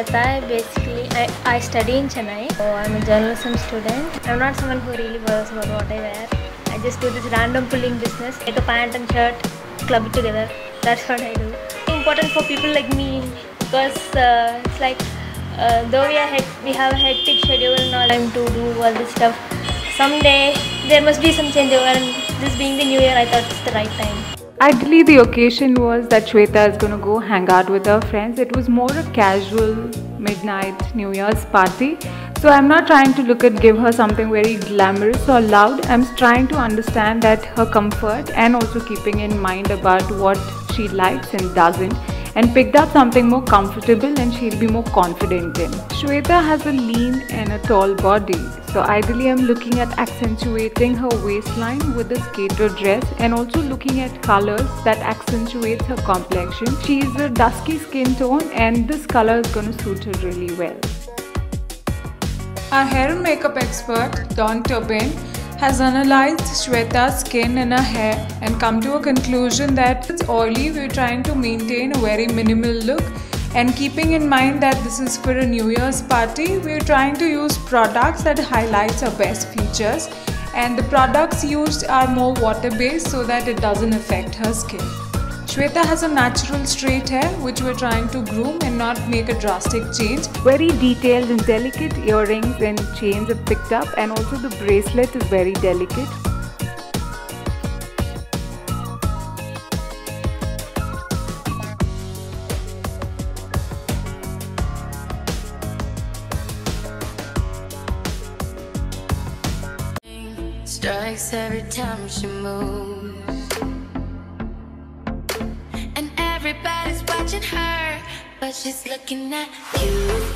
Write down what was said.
Shweta. I study in Chennai. So I'm a journalism student. I'm not someone who really worries about what I wear. I just do this random pulling business. Take a pant and shirt, club it together. That's what I do. It's important for people like me because it's like though we have a hectic schedule and all time to do all this stuff. Someday there must be some changeover, and this being the new year, I thought it's the right time. Ideally, the occasion was that Shweta is going to go hang out with her friends. It was more a casual midnight New Year's party. So I'm not trying to give her something very glamorous or loud. I'm trying to understand that her comfort and also keeping in mind about what she likes and doesn't, and picked up something more comfortable and she'll be more confident in. Shweta has a lean and a tall body, so ideally I'm looking at accentuating her waistline with a skater dress and also looking at colors that accentuates her complexion. She's a dusky skin tone and this color is going to suit her really well. Our hair and makeup expert, Dawn Tobin, has analyzed Shweta's skin and her hair and come to a conclusion that it's oily. We're trying to maintain a very minimal look, and keeping in mind that this is for a New Year's party, we're trying to use products that highlights her best features, and the products used are more water based so that it doesn't affect her skin. Shweta has a natural straight hair which we're trying to groom and not make a drastic change. Very detailed and delicate earrings and chains are picked up, and also the bracelet is very delicate. Strikes every time she moves, and everybody's watching her, but she's looking at you.